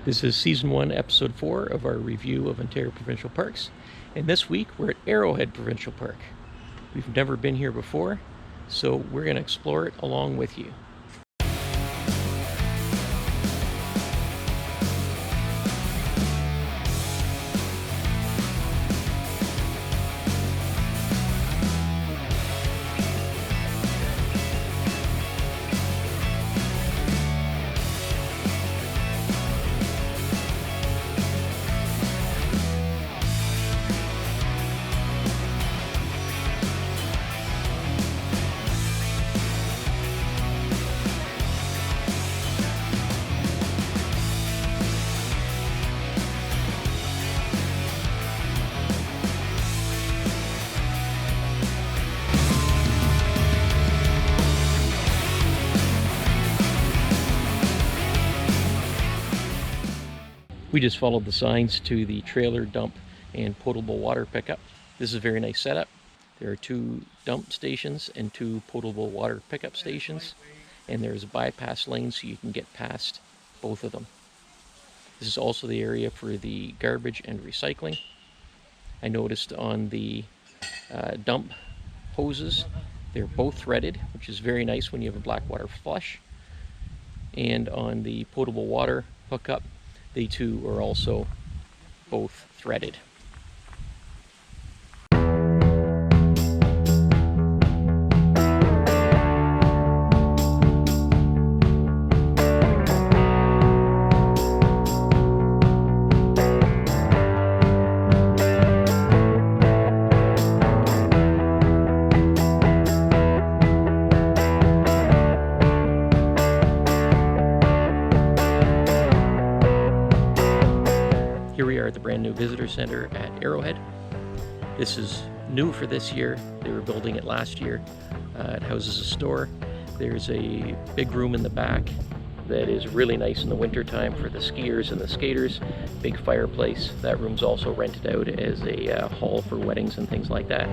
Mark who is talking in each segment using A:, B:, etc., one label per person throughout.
A: This is Season 1, Episode 4 of our review of Ontario Provincial Parks. And this week we're at Arrowhead Provincial Park. We've never been here before, so we're going to explore it along with you. We just followed the signs to the trailer dump and potable water pickup. This is a very nice setup. There are 2 dump stations and 2 potable water pickup stations, and there's a bypass lane so you can get past both of them. This is also the area for the garbage and recycling. I noticed on the dump hoses, they're both threaded, which is very nice when you have a black water flush. And on the potable water hookup, they too are also both threaded. Here we are at the brand new visitor center at Arrowhead. This is new for this year. They were building it last year. It houses a store. There's a big room in the back that is really nice in the winter time for the skiers and the skaters. Big fireplace. That room's also rented out as a hall for weddings and things like that.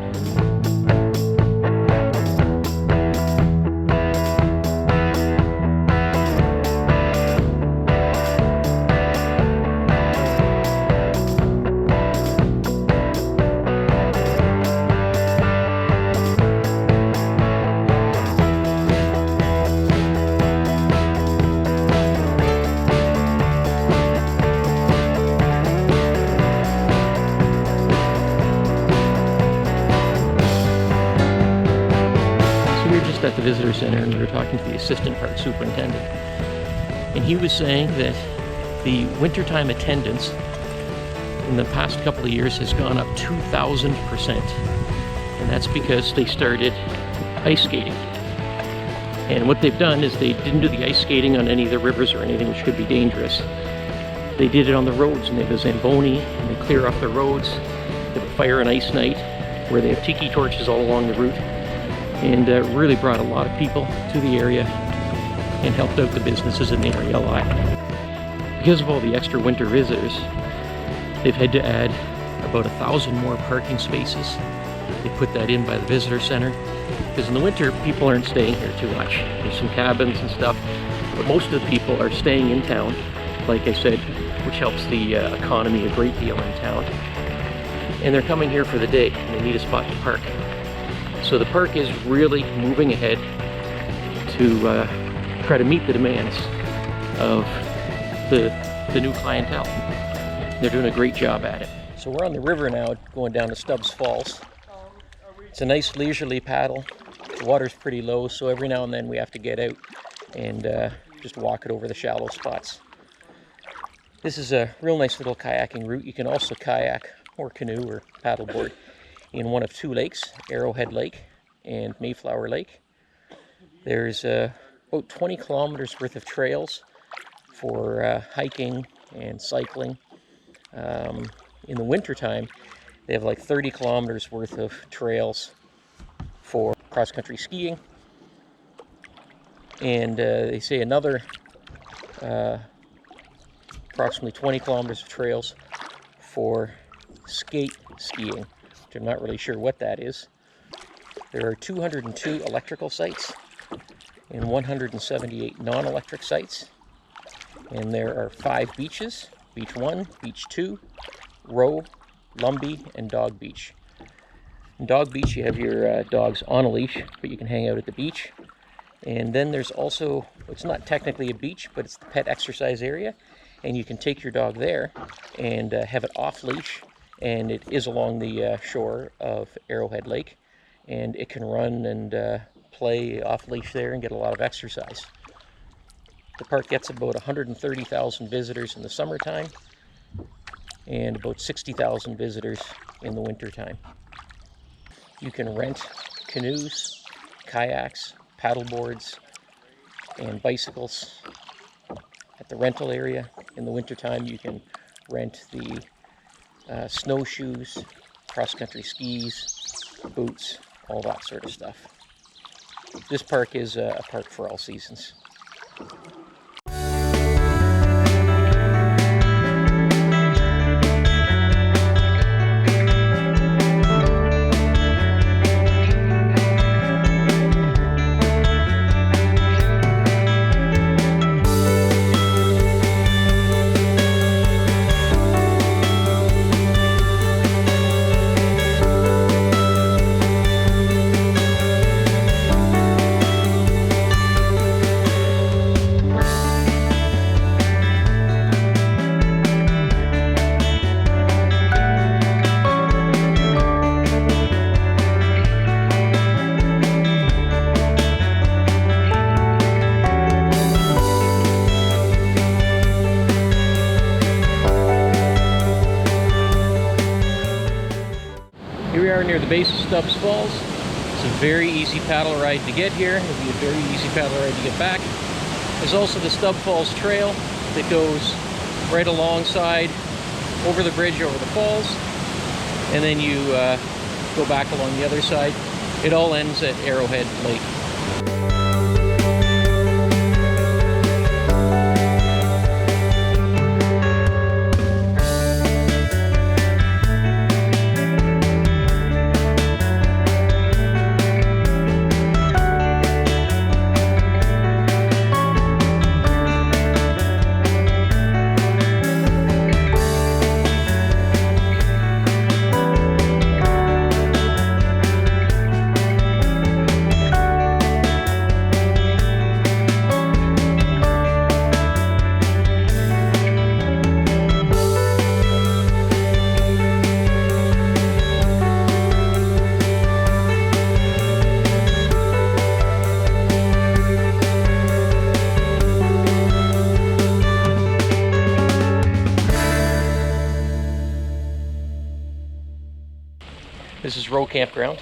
A: At the visitor center, and we were talking to the assistant park superintendent, and he was saying that the wintertime attendance in the past couple of years has gone up 2,000%, and that's because they started ice skating. And what they've done is they didn't do the ice skating on any of the rivers or anything which could be dangerous. They did it on the roads, and they have a Zamboni, and they clear off the roads. They have a fire and ice night where they have tiki torches all along the route. And really brought a lot of people to the area and helped out the businesses in the area a lot. Because of all the extra winter visitors, they've had to add about 1,000 more parking spaces. They put that in by the visitor center, because in the winter people aren't staying here too much. There's some cabins and stuff, but most of the people are staying in town, like I said, which helps the economy a great deal in town. And they're coming here for the day, and they need a spot to park. So the park is really moving ahead to try to meet the demands of the new clientele. They're doing a great job at it. So we're on the river now, going down to Stubbs Falls. It's a nice leisurely paddle. The water's pretty low, so every now and then we have to get out and just walk it over the shallow spots. This is a real nice little kayaking route. You can also kayak or canoe or paddleboard in one of 2 lakes, Arrowhead Lake and Mayflower Lake. There's about 20 kilometers worth of trails for hiking and cycling. In the wintertime, they have like 30 kilometers worth of trails for cross-country skiing. And they say another approximately 20 kilometers of trails for skate skiing. I'm not really sure what that is. There are 202 electrical sites and 178 non-electric sites. And there are 5 beaches: Beach 1, Beach 2, Row, Lumbee, and Dog Beach. In Dog Beach, you have your dogs on a leash, but you can hang out at the beach. And then there's also, it's not technically a beach, but it's the pet exercise area, and you can take your dog there and have it off leash, and it is along the shore of Arrowhead Lake, and it can run and play off leash there and get a lot of exercise. The park gets about 130,000 visitors in the summertime and about 60,000 visitors in the wintertime. You can rent canoes, kayaks, paddle boards, and bicycles at the rental area. In the wintertime, you can rent the snowshoes, cross-country skis, boots, all that sort of stuff. This park is a park for all seasons. Here we are near the base of Stubbs Falls. It's a very easy paddle ride to get here. It'll be a very easy paddle ride to get back. There's also the Stubbs Falls Trail that goes right alongside, over the bridge over the falls, and then you go back along the other side. It all ends at Arrowhead Lake. This is Row Campground.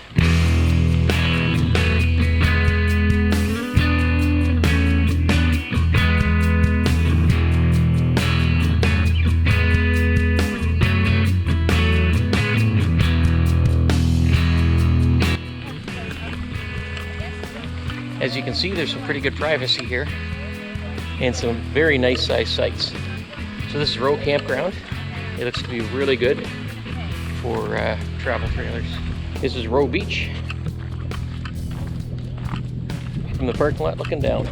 A: As you can see, there's some pretty good privacy here and some very nice sized sites. So this is Row Campground. It looks to be really good for travel trailers. This is Row Beach. From the parking lot looking down.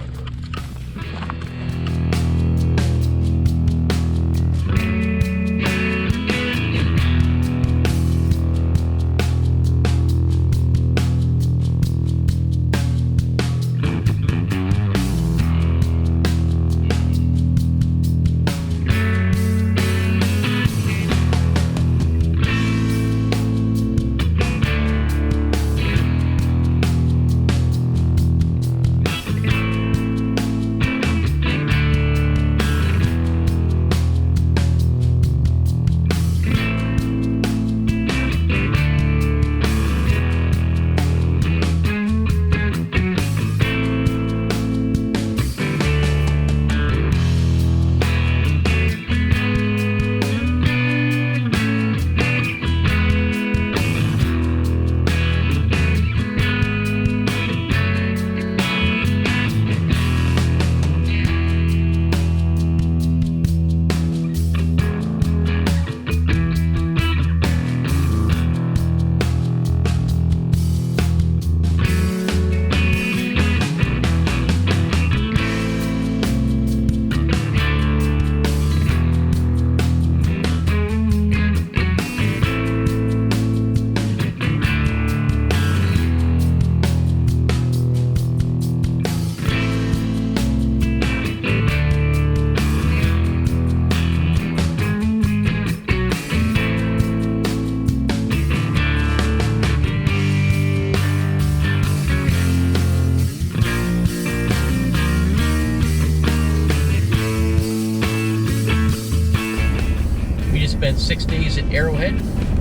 A: spent 6 days at Arrowhead,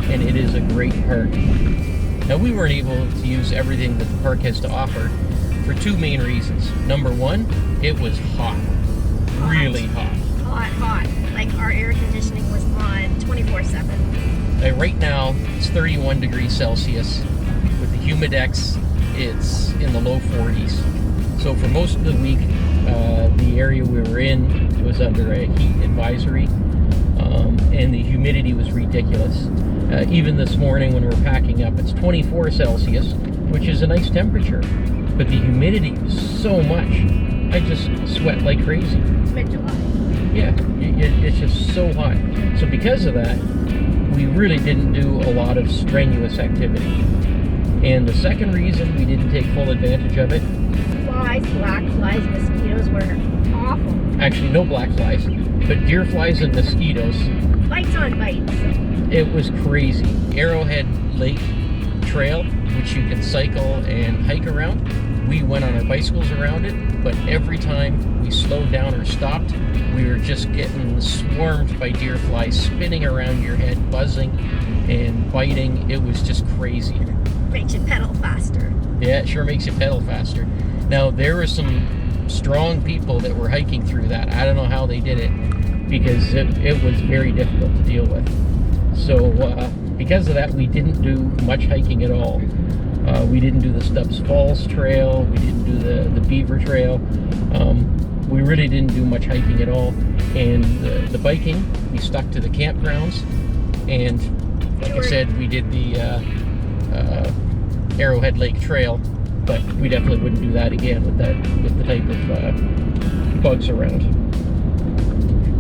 A: and it is a great park. Now, we weren't able to use everything that the park has to offer for two main reasons. Number one, it was hot. Really hot.
B: Hot. Like our air conditioning was on 24/7.
A: Right now, it's 31 degrees Celsius. With the humidex, it's in the low 40s. So for most of the week, the area we were in was under a heat advisory, and the humidity was ridiculous. Even this morning when we're packing up, it's 24 Celsius, which is a nice temperature. But the humidity was so much, I just sweat like crazy.
B: It's mid-July.
A: Yeah, it's just so hot. So because of that, we really didn't do a lot of strenuous activity. And the second reason we didn't take full advantage of it...
B: Flies, black flies, mosquitoes were awful.
A: Actually, no black flies, but deer flies and mosquitoes.
B: Bites on bites.
A: It was crazy. Arrowhead Lake Trail, which you can cycle and hike around. We went on our bicycles around it, but every time we slowed down or stopped, we were just getting swarmed by deer flies spinning around your head, buzzing and biting. It was just crazy.
B: Makes you pedal faster.
A: Yeah, it sure makes you pedal faster. Now, there were some strong people that were hiking through that. I don't know how they did it, because it was very difficult to deal with. So, because of that, we didn't do much hiking at all. We didn't do the Stubbs Falls Trail. We didn't do the Beaver Trail. We really didn't do much hiking at all. And the biking, we stuck to the campgrounds. And like I said, we did the Arrowhead Lake Trail, but we definitely wouldn't do that again with the type of bugs around.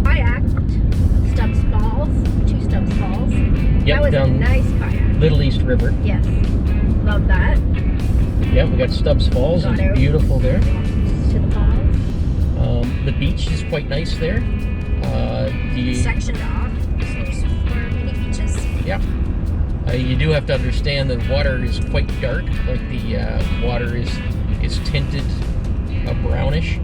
B: Kayaked Stubbs Falls, two Stubbs Falls.
A: Yep,
B: that was
A: down
B: a nice kayak.
A: Little East River.
B: Yes, love that.
A: Yeah, we got Stubbs Falls. It's beautiful there.
B: To the falls.
A: The beach is quite nice there.
B: Sectioned off, so there's 4 mini beaches.
A: Yeah. You do have to understand that water is quite dark. Like the water is tinted brownish.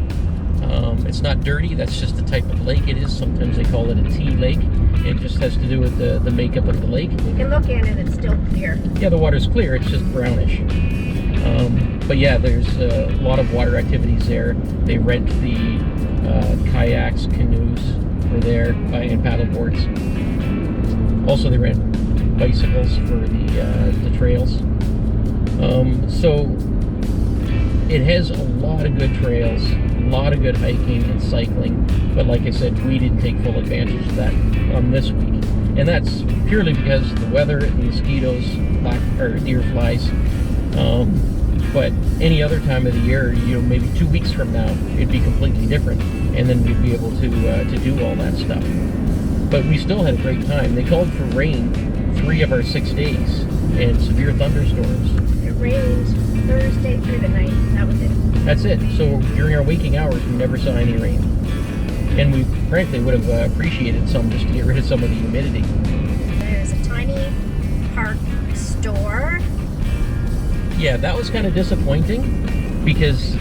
A: It's not dirty. That's just the type of lake it is. Sometimes they call it a tea lake. It just has to do with the makeup of the lake.
B: You can look in and it's still clear.
A: Yeah, the water's clear. It's just brownish. But yeah, there's a lot of water activities there. They rent the kayaks, canoes for there, and paddle boards. Also, they rent bicycles for the trails. So it has a lot of good trails, a lot of good hiking and cycling, but like I said, we didn't take full advantage of that on this week. And that's purely because of the weather, the mosquitoes, deer flies. But any other time of the year, maybe 2 weeks from now, it'd be completely different, and then we'd be able to do all that stuff. But we still had a great time. They called for rain 3 of our 6 days, and severe thunderstorms.
B: It rained Thursday through the night. That was it.
A: That's it. So during our waking hours, we never saw any rain. And we frankly would have appreciated some just to get rid of some of the humidity.
B: There's a tiny park store.
A: Yeah, that was kind of disappointing, because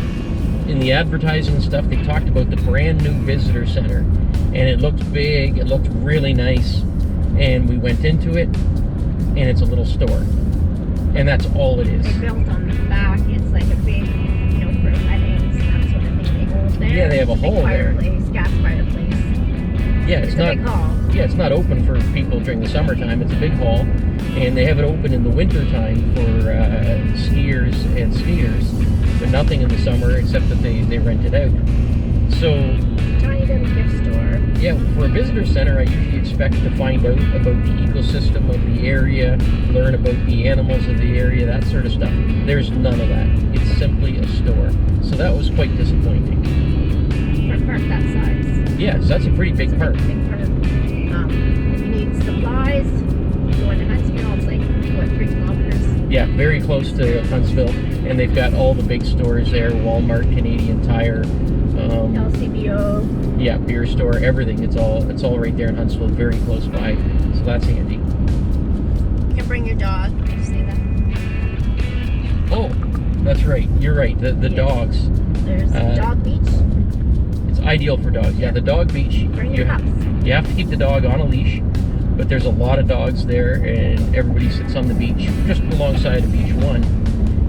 A: in the advertising stuff, they talked about the brand new visitor center, and it looked big, it looked really nice, and we went into it, and it's a little store, and that's all it is.
B: They built on the back. It's like a big, for weddings, that sort of thing. They hold there.
A: Yeah, they have a hole there.
B: Gas fireplace.
A: Yeah, it's not.
B: A big hall.
A: Yeah, it's not open for people during the summertime. It's a big hall, and they have it open in the wintertime for skiers and skaters, but nothing in the summer except that they rent it out. So,
B: tiny little gift store.
A: Yeah, for a visitor center, I usually expect to find out about the ecosystem of the area, learn about the animals of the area, that sort of stuff. There's none of that. It's simply a store. So that was quite disappointing.
B: For a park that size.
A: Yes, that's a pretty big park.
B: Big park. If you need supplies, going to Huntsville, it's like, 3 kilometers?
A: Yeah, very close to Huntsville, and they've got all the big stores there, Walmart, Canadian Tire,
B: LCBO.
A: Yeah, beer store, everything. It's all right there in Huntsville, very close by, so that's handy.
B: You can bring your dog. Did you say that?
A: Oh, that's right. You're right. The
B: Yes.
A: dogs.
B: There's a dog beach.
A: It's ideal for dogs. Yeah, the dog beach.
B: Bring your pups.
A: You have to keep the dog on a leash. but there's a lot of dogs there, and everybody sits on the beach just alongside of beach one,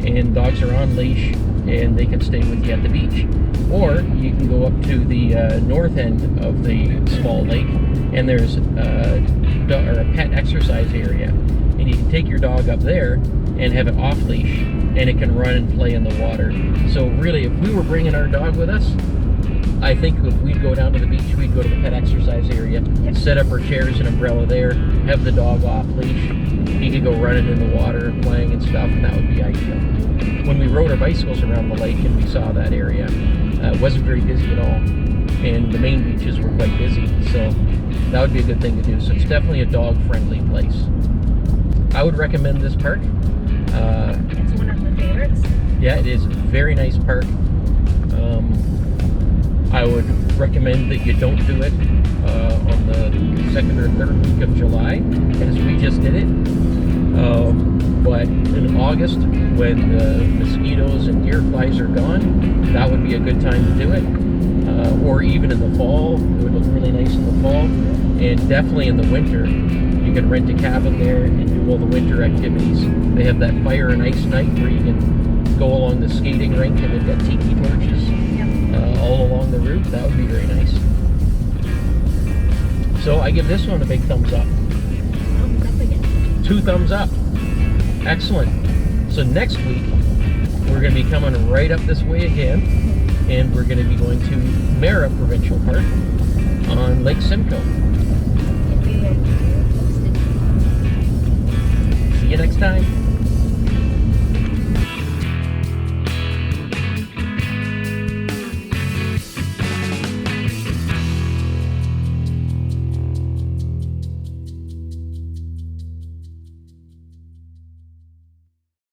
A: and dogs are on leash and they can stay with you at the beach. Or you can go up to the north end of the small lake, and there's a pet exercise area, and you can take your dog up there and have it off leash, and it can run and play in the water. So really, if we were bringing our dog with us, I think if we'd go down to the beach, we'd go to the pet exercise area, set up our chairs and umbrella there, have the dog off leash. He could go running in the water and playing and stuff, and that would be ideal. When we rode our bicycles around the lake and we saw that area, it wasn't very busy at all, and the main beaches were quite busy, so that would be a good thing to do. So it's definitely a dog-friendly place. I would recommend this park.
B: It's one of the favorites.
A: Yeah, it is a very nice park. I would recommend that you don't do it on the 2nd or 3rd week of July, as we just did it. But in August, when the mosquitoes and deer flies are gone, that would be a good time to do it. Or even in the fall, it would look really nice in the fall. And definitely in the winter, you can rent a cabin there and do all the winter activities. They have that fire and ice night where you can go along the skating rink, and they've got tiki torches all along the route. That would be very nice. So I give this one a big thumbs up.
B: Thumbs up again.
A: 2 thumbs up. Excellent. So next week, we're going to be coming right up this way again, and we're going to be going to Mara Provincial Park on Lake Simcoe.
B: And we will post it.
A: See you next time.